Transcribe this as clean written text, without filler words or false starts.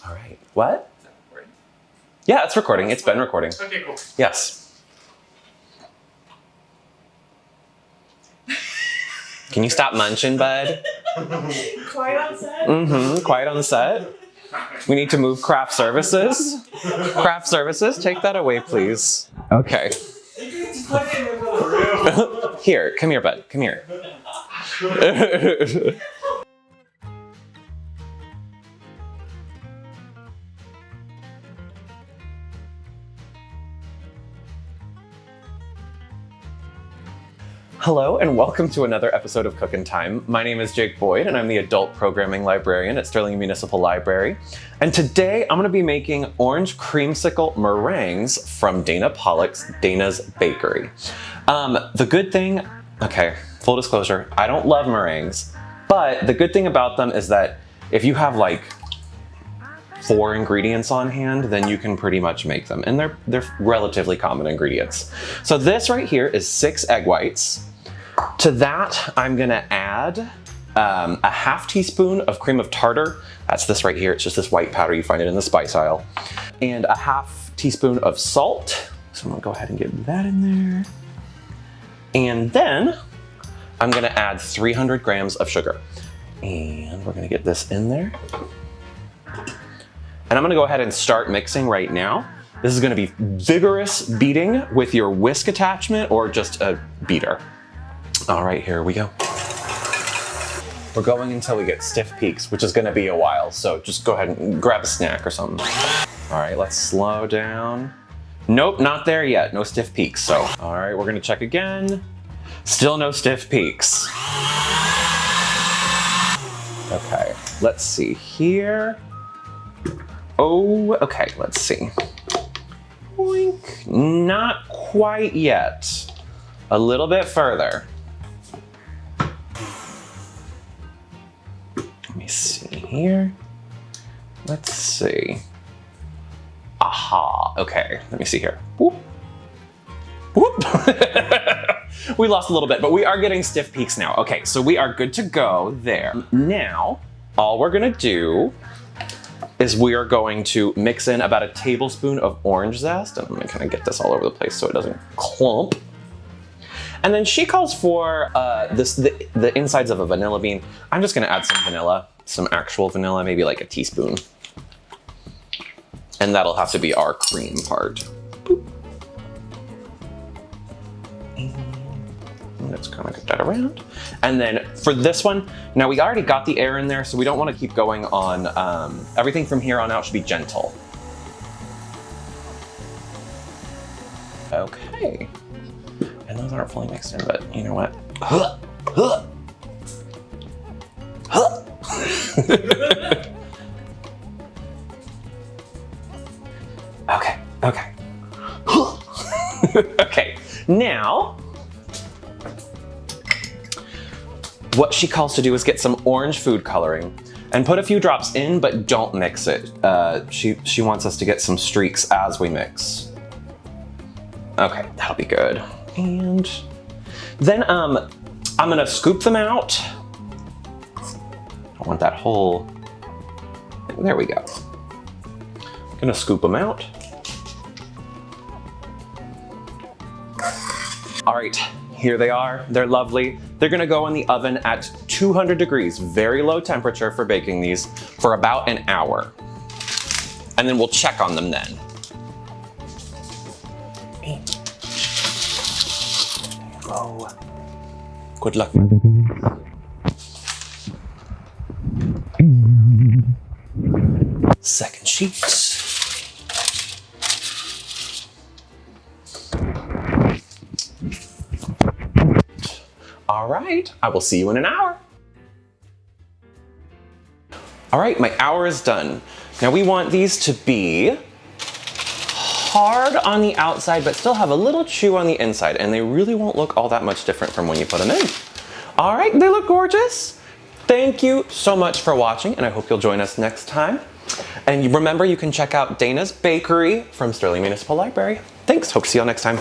All right. What? Is that recording? Yeah, it's recording. It's been recording. Okay, cool. Yes. Can you stop munching, bud? Quiet on set? Mm-hmm. Quiet on the set. We need to move craft services. Craft services, take that away, please. Okay. Here, come here, bud. Come here. Hello and welcome to another episode of Cookin' Time. My name is Jake Boyd and I'm the Adult Programming Librarian at Sterling Municipal Library. And today I'm going to be making Orange Creamsicle Meringues from Dana Pollack's Dana's Bakery. The good thing, okay, full disclosure, I don't love meringues, but the good thing about them is that if you have like 4 ingredients on hand, then you can pretty much make them. And they're relatively common ingredients. So this right here is 6 egg whites. To that, I'm gonna add a ½ teaspoon of cream of tartar. That's this right here. It's just this white powder. You find it in the spice aisle. And a ½ teaspoon of salt. So I'm gonna go ahead and get that in there. And then I'm gonna add 300 grams of sugar. And we're gonna get this in there. And I'm gonna go ahead and start mixing right now. This is gonna be vigorous beating with your whisk attachment or just a beater. All right, here we go. We're going until we get stiff peaks, which is gonna be a while, so just go ahead and grab a snack or something. All right, let's slow down. Nope, not there yet, no stiff peaks, so. All right, we're gonna check again. Still no stiff peaks. Okay, let's see here. Oh, okay, let's see. Boink. Not quite yet. A little bit further. Let me see here. Let's see. Aha, okay, let me see here. Whoop. Whoop. We lost a little bit, but we are getting stiff peaks now. Okay, so we are good to go there. Now, all we're gonna do is we are going to mix in about a tablespoon of orange zest. And I'm gonna kind of get this all over the place so it doesn't clump. And then she calls for the insides of a vanilla bean. I'm just gonna add some vanilla, some actual vanilla, maybe like a teaspoon. And that'll have to be our cream part. Boop. And let's kind of get that around. And then for this one, now we already got the air in there, so we don't want to keep going on, everything from here on out should be gentle. Okay. And those aren't fully mixed in, but you know what? Okay, okay. Okay, now, what she calls to do is get some orange food coloring and put a few drops in, but don't mix it. She wants us to get some streaks as we mix. Okay, that'll be good. And then I'm gonna scoop them out. I want that whole, there we go. I'm gonna scoop them out. All right, here they are. They're lovely. They're gonna go in the oven at 200 degrees, very low temperature for baking these, for about an hour. And then we'll check on them then. Oh, good luck, my baby. Second sheet. All right, I will see you in an hour. All right, my hour is done. Now we want these to be hard on the outside, but still have a little chew on the inside, and they really won't look all that much different from when you put them in. All right, they look gorgeous. Thank you so much for watching, and I hope you'll join us next time. And remember, you can check out Dana's Bakery from Sterling Municipal Library. Thanks, hope to see you all next time.